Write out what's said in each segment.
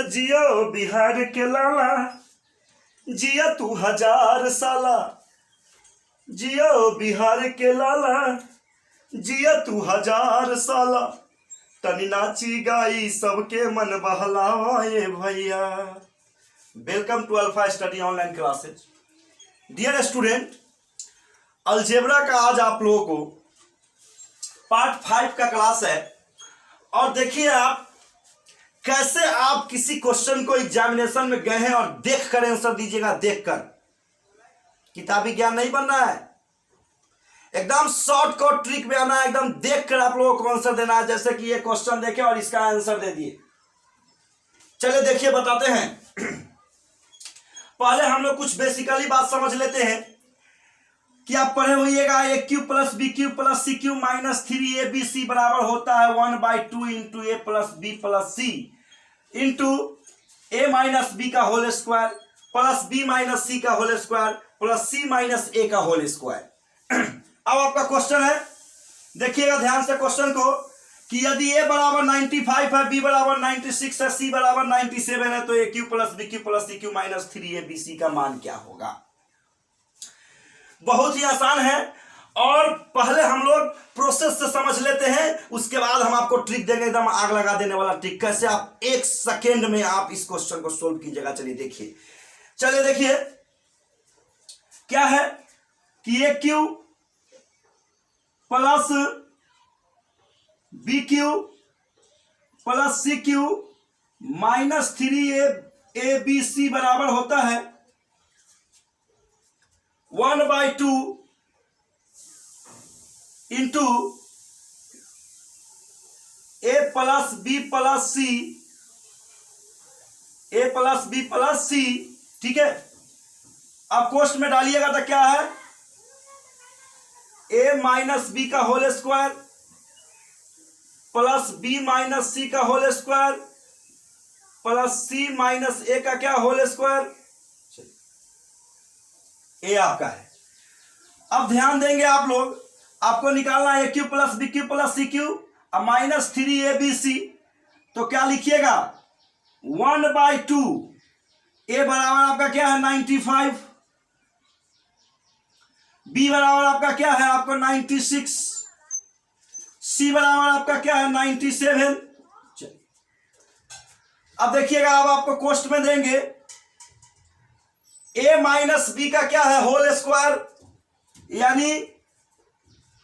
जियो बिहार के लाला, जिया तू हजार साला। जियो बिहार के लाला, जिया तू हजार साला। तनी नाची गाई सबके मन बहलाए भैया। Welcome to Alpha Study Online Classes. Dear student, algebra का आज आप लोगों को पार्ट 5 का क्लास है। और देखिए आप कैसे आप किसी क्वेश्चन को एग्जामिनेशन में गए हैं और देख कर आंसर दीजिएगा। देखकर किताबी ज्ञान नहीं बनना है, एकदम शॉर्टकट ट्रिक में आना है। एकदम देखकर आप लोगों को आंसर देना है। जैसे कि ये क्वेश्चन देखे और इसका आंसर दे दिए। चलिए देखिए बताते हैं। पहले हम लोग कुछ बेसिकली बात समझ लेते हैं कि आप पढ़े होइएगा A cube plus B cube plus C cube minus 3ab बराबर होता है 1/2 into A plus B plus C into A minus B का whole square plus B minus C का whole square plus C minus A का whole square. अब आपका question है, देखिएगा ध्यान से क्वेश्चन को, कि यदि ए बराबर 95 है, बी बराबर 96 है, सी बराबर 97 है, तो A cube plus B cube plus C cube minus 3abc का मान क्या होगा। बहुत ही आसान है और पहले हम लोग प्रोसेस से समझ लेते हैं, उसके बाद हम आपको ट्रिक देंगे, एकदम आग लगा देने वाला ट्रिक। कैसे आप 1 सेकेंड में आप इस क्वेश्चन को सोल्व कीजिएगा। चलिए देखिए, चलिए देखिए क्या है कि A cube plus B cube plus C cube minus 3abc बराबर होता है 1/2 into A plus B plus C, A plus B plus C. ठीक है, अब कोष्ठ में डालिएगा तो क्या है, ए माइनस बी का whole square plus B minus C का whole square plus C minus A का क्या होल स्क्वायर। ए आपका है। अब ध्यान देंगे आप लोग, आपको निकालना है A cube plus B cube plus C cube अब माइनस 3abc। तो क्या लिखिएगा 1/2, ए बराबर आपका क्या है 95, बी बराबर आपका क्या है आपको 96, सी बराबर आपका क्या है 97। अब देखिएगा, अब आपको कोष्ठ में देंगे ए माइनस बी का क्या है होल स्क्वायर, यानी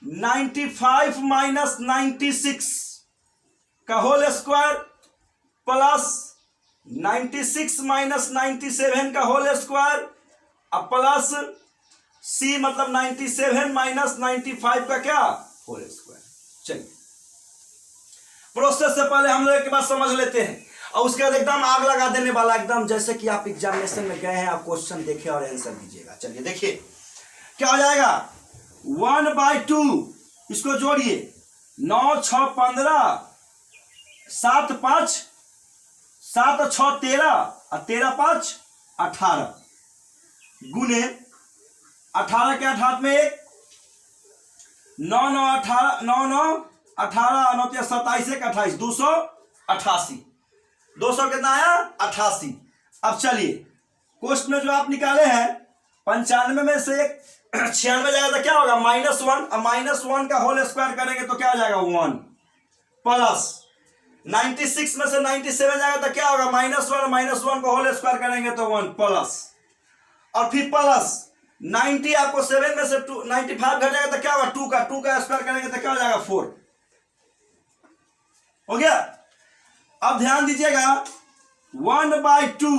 95 माइनस 96 का होल स्क्वायर प्लस 96 माइनस 97 का होल स्क्वायर अब प्लस सी मतलब 97 माइनस 95 का क्या होल स्क्वायर। चलिए प्रोसेस से पहले हम लोग एक बात समझ लेते हैं और उसके बाद एकदम आग लगा देने वाला, एकदम जैसे कि आप एग्जामिनेशन में गए हैं, आप क्वेश्चन देखे और आंसर दीजिएगा। चलिए देखिए क्या हो जाएगा 1/2, इसको जोड़िए 9 6 15 7 5 7 6 13 और 13 5 18 गुने 18 के 18 में 1 9 9 18 9 9 18 9 27 1 28 288, 200 कितना आया 88। अब चलिए कोष्ठ में जो आप निकाले हैं 95 में से 96 जाएगा तो क्या होगा -1। अब -1 का होल स्क्वायर करेंगे तो क्या हो जाएगा 1 प्लस 96 में से 97 जाएगा तो क्या होगा -1 -1 को होल स्क्वायर करेंगे तो 1 प्लस, और फिर प्लस 90 आपको 7 में से 95 घट जाएगा तो क्या होगा 2 का स्क्वायर करेंगे तो क्या हो जाएगा 4। हो गया। अब ध्यान दीजिएगा 1/2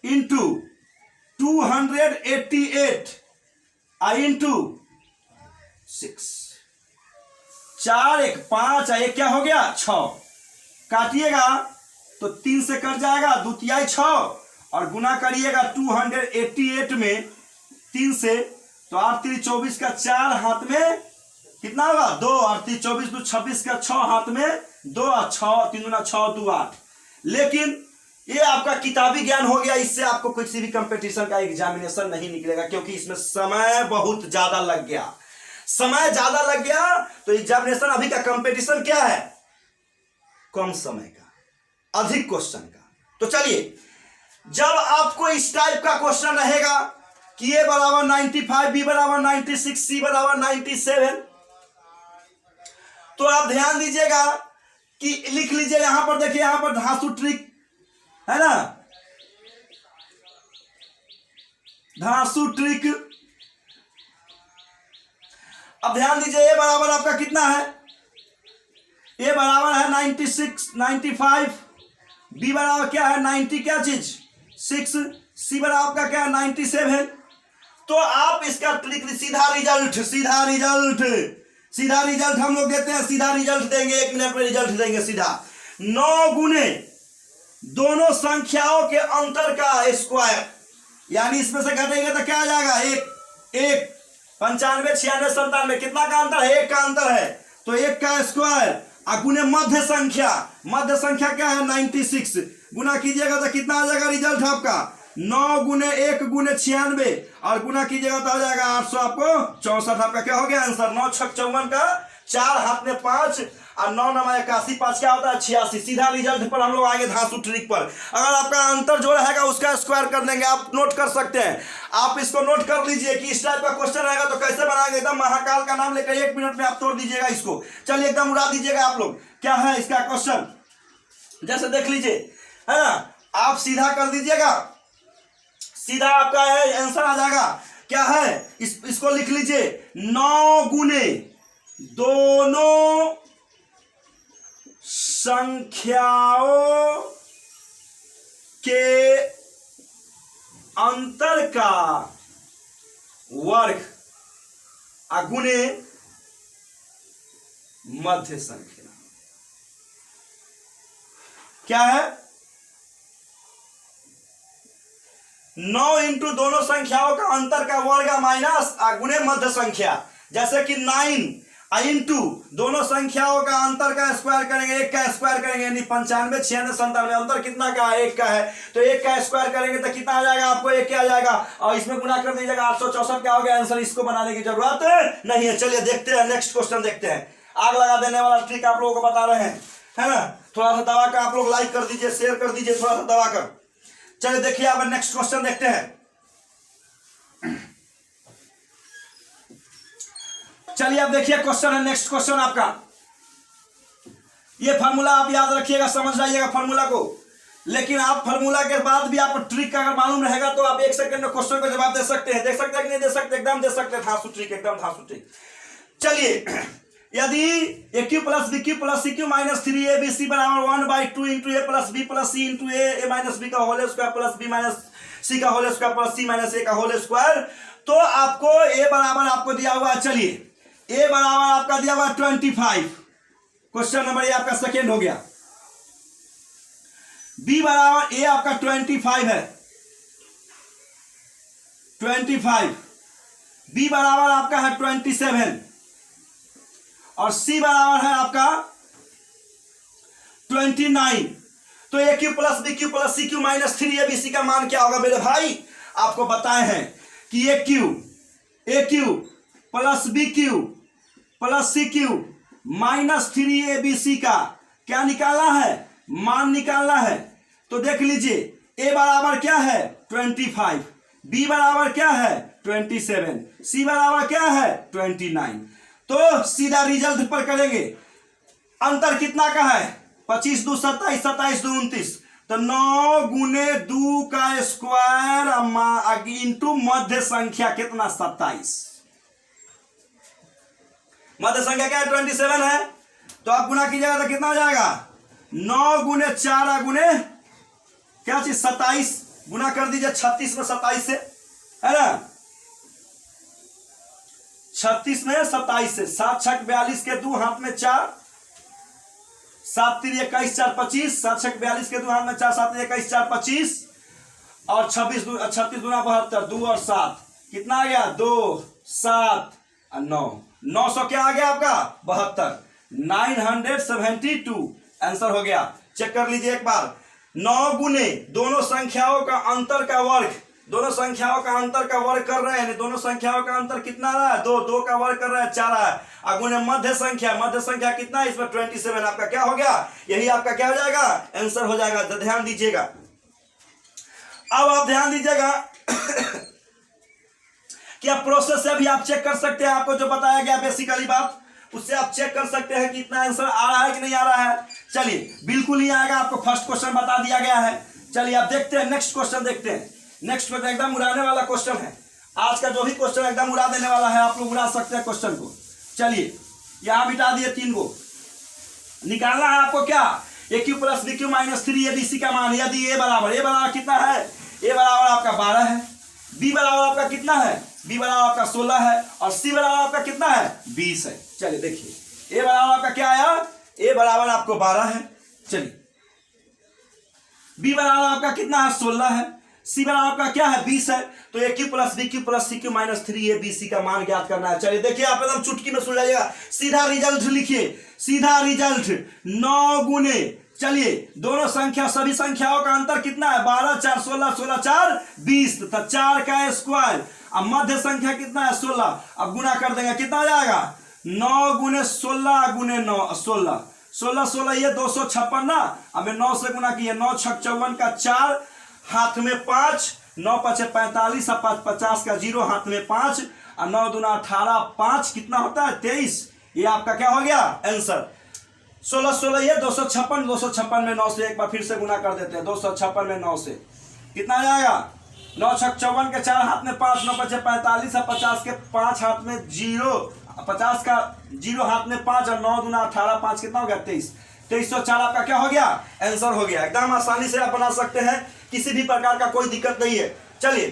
इंटू 288 इंटू 6, 4 1 5 1 क्या हो गया 6, काटिएगा तो 3 से कट जाएगा 2 तिहाई 6 और गुना करिएगा 288 में 3 से तो 8 3 24 का 4 हाथ में कितना होगा 2 और 3 24 2 26 का 6 हाथ में 2 और 6 3 गुना 6 2 8। लेकिन ये आपका किताबी ज्ञान हो गया, इससे आपको किसी भी कंपटीशन का एग्जामिनेशन नहीं निकलेगा, क्योंकि इसमें समय बहुत ज्यादा लग गया। समय ज्यादा लग गया तो एग्जामिनेशन, अभी का कंपटीशन क्या है कम समय का, अधिक क्वेश्चन का। तो चलिए, जब आपको इस टाइप का क्वेश्चन रहेगा कि ए बराबर 95, बी बराबर 96, सी बराबर 97, तो आप ध्यान दीजिएगा कि लिख लीजिए यहां पर, देखिए यहां पर धांसू ट्रिक है ना, धांसू ट्रिक। अब ध्यान दीजिए, ए बराबर आपका कितना है, ए बराबर है 96, 95, बी बराबर क्या है 90 क्या चीज 6, सी बराबर आपका क्या है 97। तो आप इसका ट्रिक, सीधा रिजल्ट, सीधा रिजल्ट, सीधा रिजल्ट हम लोग देते हैं, सीधा रिजल्ट देंगे, 1 मिनट में रिजल्ट देंगे सीधा। 9 गुने दोनों संख्याओं के अंतर का स्क्वायर, यानी इसमें से घटेंगे तो क्या आ जाएगा, एक 95, 96, 97, कितना का अंतर है, 1 का अंतर है, तो 1 का स्क्वायर गुने मध्य संख्या, मध्य संख्या क्या है 96, गुना कीजिएगा तो कितना आ जाएगा रिजल्ट आपका 9 गुने 1 गुने 96, और गुना कीजिएगा तो आ जाएगा 800 आपको 64। आपका क्या हो गया आंसर, 9 छक 54 का 4 हाथ में 5 और 9 नमा 81, 5 क्या होता है 86। सीधा रिजल्ट पर हम लोग आएंगे धांसू ट्रिक पर। अगर आपका अंतर जो रहेगा उसका स्क्वायर कर देंगे, आप नोट कर सकते हैं, आप इसको नोट कर लीजिए कि इस टाइप का क्वेश्चन रहेगा तो कैसे बनाएंगे, एकदम महाकाल का नाम लेकर 1 मिनट में आप तोड़ दीजिएगा इसको। चलिए एकदम उड़ा दीजिएगा आप लोग। क्या है इसका क्वेश्चन, जैसे देख लीजिए है ना, आप सीधा कर दीजिएगा, सीधा आपका है आंसर आ जाएगा। क्या है इसको लिख लीजिए, 9 गुने दोनों संख्याओं के अंतर का वर्ग गुने मध्य संख्या। क्या है 9 इंटू दोनों संख्याओं का अंतर का वर्ग माइनस गुणे मध्य संख्या। जैसे कि 9 इंटू दोनों संख्याओं का अंतर का स्क्वायर करेंगे, 1 का स्क्वायर करेंगे, यानी 95, 96, 97, अंतर कितना का है 1 का है, तो 1 का स्क्वायर करेंगे तो कितना आ जाएगा आपको 1 क्या आ जाएगा, और इसमें गुना कर दीजिएगा 864 क्या हो गया आंसर। इसको बनाने की जरूरत नहीं है। चलिए देखते हैं नेक्स्ट क्वेश्चन देखते हैं। आग लगा देने वाला ट्रिक आप लोगों को बता रहे हैं, है ना, थोड़ा सा दबा कर आप लोग लाइक कर दीजिए, शेयर कर दीजिए थोड़ा सा दबा कर। चलिए देखिए अब नेक्स्ट क्वेश्चन देखते हैं। चलिए अब देखिए क्वेश्चन है, नेक्स्ट क्वेश्चन आपका, ये फार्मूला आप याद रखिएगा, समझ जाइएगा फार्मूला को, लेकिन आप फार्मूला के बाद भी आपको ट्रिक का अगर मालूम रहेगा तो आप 1 सेकंड में क्वेश्चन को जवाब दे सकते हैं। देख सकते हैं कि नहीं दे सकते, एकदम दे सकते हैं, धांसू ट्रिक, एकदम धांसू ट्रिक। चलिए, यदि A cube plus B cube plus C cube minus 3ab बराबर 1/2 into A plus B plus C into A minus B का whole square plus B minus C का whole square plus C minus A का whole square, तो आपको ए बराबर आपको दिया हुआ है, चलिए ए बराबर आपका दिया हुआ 25, क्वेश्चन नंबर ए आपका सेकेंड हो गया। बी बराबर ए आपका 25 है, 25, बी बराबर आपका है 27 और सी बराबर है आपका 29। तो A cube plus B cube plus C cube minus 3ab का मान क्या होगा मेरे भाई, आपको बताए हैं कि A cube plus B cube plus C cube minus 3ab का क्या निकालना है, मान निकालना है। तो देख लीजिए ए बराबर क्या है 25, बी बराबर क्या है 27, सी बराबर क्या है 29। तो सीधा रिजल्ट पर करेंगे, अंतर कितना का है 25 2 27, 27 2 29, तो 9 गुने 2 का स्क्वायर इंटू मध्य संख्या कितना 27, मध्य संख्या क्या है 27 है, तो आप गुना कीजिएगा तो कितना हो जाएगा 9 गुने 4 गुने क्या चीज 27, गुना कर दीजिए 36 में 27 से, है ना, 36 में 27 से, 7 छक 42 के 2 हाथ में 4, 7 3 21 4 25, 7 छक 42 के 2 हाथ में 4, 7 3 21 4 25 और 36 गुना 72, 2 और 7 कितना आ गया 2 7 और 9, 900 क्या आ गया आपका 72, 972 आंसर हो गया। चेक कर लीजिए एक बार, 9 गुने दोनों संख्याओं का अंतर का वर्ग, दोनों संख्याओं का अंतर का वर्ग कर रहे हैं, दोनों संख्याओं का अंतर कितना रहा है 2, 2 का वर्ग कर रहा है 4 है, गुने मध्य संख्या कितना है इसमें 27, आपका क्या हो गया, यही आपका क्या हो जाएगा आंसर हो जाएगा। तो ध्यान दीजिएगा अब आप ध्यान दीजिएगा कि आप प्रोसेस से भी आप चेक कर सकते हैं, आपको जो बताया गया बेसिकली बात उससे आप चेक कर सकते हैं कि इतना आंसर आ रहा है कि नहीं आ रहा है। चलिए बिल्कुल ही आएगा, आपको फर्स्ट क्वेश्चन बता दिया गया है। चलिए आप देखते हैं नेक्स्ट क्वेश्चन देखते हैं। नेक्स्ट क्वेश्चन एकदम उड़ाने वाला क्वेश्चन है, आज का जो भी क्वेश्चन एकदम उड़ा देने वाला है, आप लोग उड़ा सकते हैं क्वेश्चन को। चलिए यहां बिठा दिए 3 को, निकालना है आपको क्या, A cube plus B cube minus 3 ABC का मान। यदि ए बराबर कितना है, ए बराबर आपका 12 है, बी बराबर आपका कितना है, बी बराबर आपका 16 है, और सी बराबर आपका कितना है 20 है। चलिए देखिए ए बराबर आपका क्या आया, ए बराबर आपको 12 है, चलिए बी बराबर आपका कितना है 16 है, सी बराबर आपका क्या है 20 है। तो A cube plus B cube plus C cube minus 3 A B C का मान ज्ञात करना है। चलिए देखिए आप एकदम चुटकी में सुन जाइएगा, सीधा रिजल्ट लिखिए, सीधा रिजल्ट 9 गुने, चलिए दोनों संख्या सभी संख्याओं का अंतर कितना है 12 4 16 16 4 20 तथा 4 का स्क्वायर। अब मध्य संख्या कितना है 16, अब गुना कर देंगे कितना आ जाएगा 9 गुने 16 गुने 9 16 16 16 ये 256 ना, अब 9 से गुना किए 9 6 54 का 4 हाथ में 5 9 5 45 और 5 50 का 0 हाथ में 5 और 9 दूना 18 5 कितना होता है 23। ये आपका क्या हो गया आंसर। 16 16 ये 256 में 9 से एक बार फिर से गुना कर देते हैं, 256 में 9 से कितना आ जाएगा 9 6 54 के 4 हाथ में 5 9 5 45 और 50 के 5 हाथ में 0 50 का 0 हाथ में 5 और 9 दूना 18 5 कितना हो गया 23। 2304 आपका क्या हो गया आंसर हो गया। एकदम आसानी से आप बना सकते हैं, किसी भी प्रकार का कोई दिक्कत नहीं है। चलिए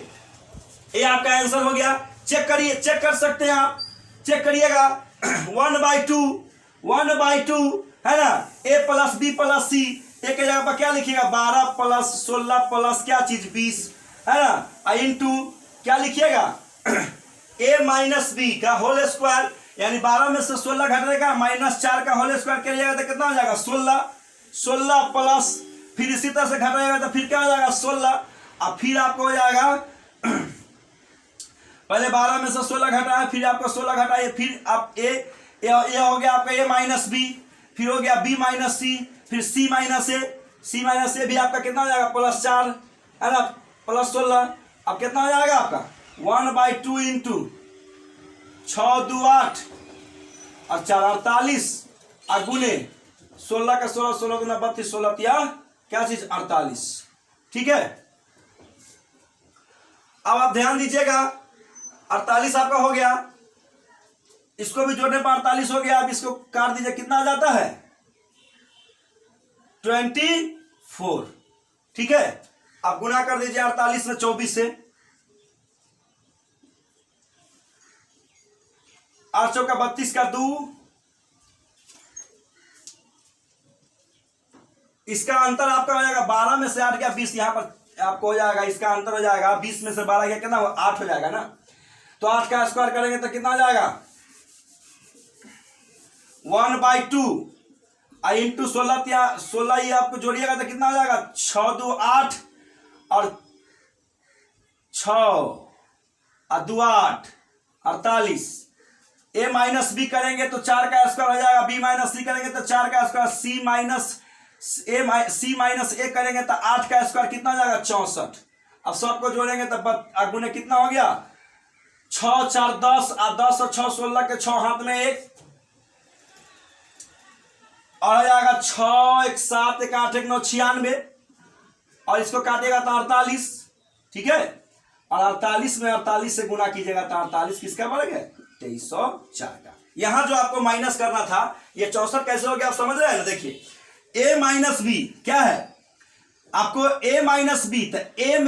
ये आपका आंसर हो गया, चेक करिए, चेक कर सकते हैं आप, चेक करिएगा 1/2 है ना, ए प्लस बी प्लस सी, एक जगह पर क्या लिखिएगा 12 प्लस 16 प्लस क्या चीज 20 है ना, इंटू क्या लिखिएगा ए माइनस बी का होल स्क्वायर, यानी 12 में से 16 घटेगा माइनस 4 का होल स्क्वायर करिएगा तो कितना हो जाएगा 16 16 प्लस फिर इसी तरह से घटाएगा तो फिर क्या हो जाएगा 16, अब फिर आपको हो जाएगा पहले 12 में से 16 घटाए फिर आपको 16 घटाइए, फिर आप ए हो गया आपका ए माइनस बी, फिर हो गया बी माइनस सी, फिर सी माइनस ए भी आपका कितना हो जाएगा प्लस 4 है ना प्लस 16, अब कितना हो जाएगा आपका 1/2 इंटू 6 2 8 और 4 48 और गुने 16 का 16 16 गुना 32 16 या क्या चीज 48। ठीक है, अब आप ध्यान दीजिएगा 48 आपका हो गया, इसको भी जोड़ने पर 48 हो गया, आप इसको काट दीजिए कितना आ जाता है 24। ठीक है, आप गुना कर दीजिए 48 में 24 से, 8 चौका 32 का 2, इसका अंतर आपका हो जाएगा 12 में से 8 गया 20, यहां पर आपको हो जाएगा इसका अंतर हो जाएगा 20 में से 12 गया कितना 8 हो जाएगा ना, तो 8 का स्क्वायर करेंगे तो कितना आ जाएगा 1/2 इंटू 16 ये आपको जोड़िएगा तो कितना हो जाएगा 6 2 8 और 6 और 2 8 48। ए माइनस बी करेंगे तो 4 का स्क्वायर हो जाएगा, बी माइनस सी करेंगे तो 4 का स्क्वायर, सी माइनस ए करेंगे तो 8 का स्क्वायर कितना हो जाएगा 64। अब सबको जोड़ेंगे तो गुने कितना हो गया 6 4 10 और 10 और 6 16 के 6 हाथ में 1 और हो जाएगा 6 1 7 1 8 1 9 96 और इसको काटेगा तो 48। ठीक है, और 48 में 48 से गुना कीजिएगा तो 48 किसका बढ़ गया 2304 का। यहां जो आपको माइनस करना था ये 64 कैसे हो गया आप समझ रहे हैं ना। देखिए ए माइनस बी क्या है आपको ए माइनस बी, तो ए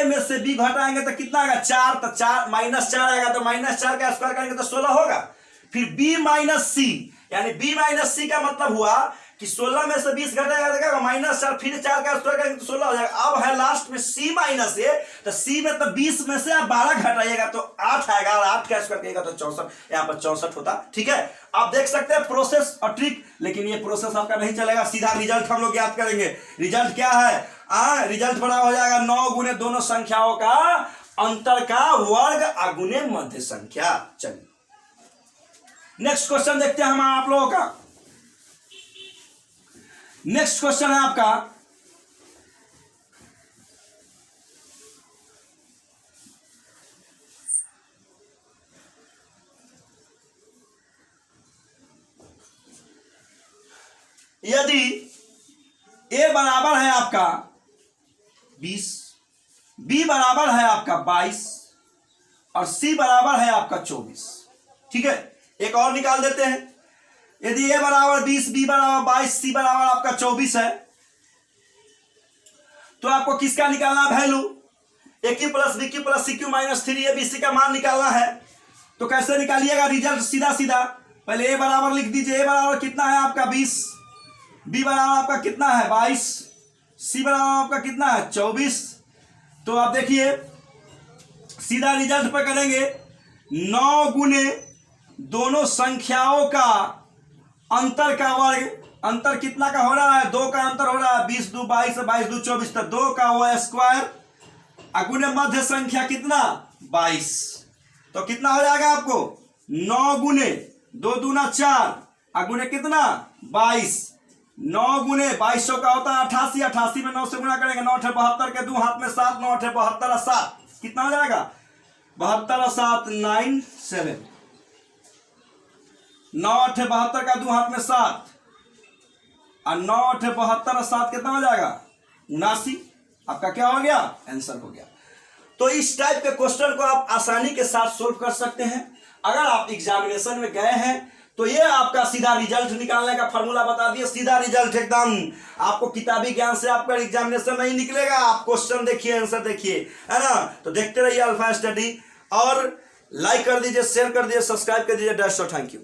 में से बी घटाएंगे तो कितना आएगा 4, तो 4 माइनस 4 आएगा तो माइनस 4 का स्क्वायर करेंगे तो 16 होगा। फिर बी माइनस सी, यानी बी माइनस सी का मतलब हुआ कि 16 में से 20 घटाएगा तो माइनस 4, फिर 4 का स्क्वायर करेंगे तो 16 हो जाएगा। अब है लास्ट में सी माइनस ए, तो सी में तो 20 में से आप 12 घटाइएगा तो 8 आएगा और 8 का स्क्वायर करेगा तो 64, यहाँ पर 64 होता। ठीक है, आप देख सकते हैं प्रोसेस और ट्रिक, लेकिन ये प्रोसेस आपका नहीं चलेगा, सीधा रिजल्ट हम लोग याद करेंगे। रिजल्ट क्या है रिजल्ट बड़ा हो जाएगा 9 गुने दोनों संख्याओं का अंतर का वर्ग अगुने मध्य संख्या। चलिए नेक्स्ट क्वेश्चन देखते हैं हम आप लोगों का। नेक्स्ट क्वेश्चन है आपका यदि ए बराबर है आपका 20, बी बराबर है आपका 22 और सी बराबर है आपका 24। ठीक है, एक और निकाल देते हैं। यदि ए बराबर 20, बी बराबर 22, सी बराबर आपका 24 है, तो आपको किसका निकालना value? A cube plus B cube plus C cube minus 3 B C का मान निकालना है। तो कैसे निकालिएगा रिजल्ट? सीधा सीधा पहले ए बराबर लिख दीजिए। ए बराबर कितना है आपका 20, बी बराबर आपका कितना है 22, सी बराबर आपका कितना है 24। तो आप देखिए सीधा रिजल्ट पर करेंगे 9 गुने दोनों संख्याओं का अंतर का वर्ग। अंतर कितना का हो रहा है? 2 का अंतर हो रहा है। 20 2 22, 22 2 24, तो 2 का वो स्क्वायर अगुने मध्य संख्या कितना 22। तो कितना हो जाएगा आपको 9 गुने 2 दूना 4 अगुने कितना 22। 9 गुने 2200 का होता है 88, 88 में 9 से गुना करेंगे 9 8 72 के 2 हाथ में 7, 9 8 72 7 कितना हो जाएगा 72 7 9 7, 9 8 72 का 2 हाथ में 7 और 9 8 72 7 कितना हो जाएगा 79। आपका क्या हो गया? आंसर हो गया। तो इस टाइप के क्वेश्चन को आप आसानी के साथ सोल्व कर सकते हैं। अगर आप एग्जामिनेशन में गए हैं तो ये आपका सीधा रिजल्ट निकालने का फॉर्मूला बता दिए। सीधा रिजल्ट एकदम आपको किताबी ज्ञान से आपका एग्जामिनेशन नहीं निकलेगा। आप क्वेश्चन देखिए, आंसर देखिए, है ना। तो देखते रहिए अल्फा स्टडी और लाइक कर दीजिए, शेयर कर दीजिए, सब्सक्राइब कर दीजिए। That's all, thank you.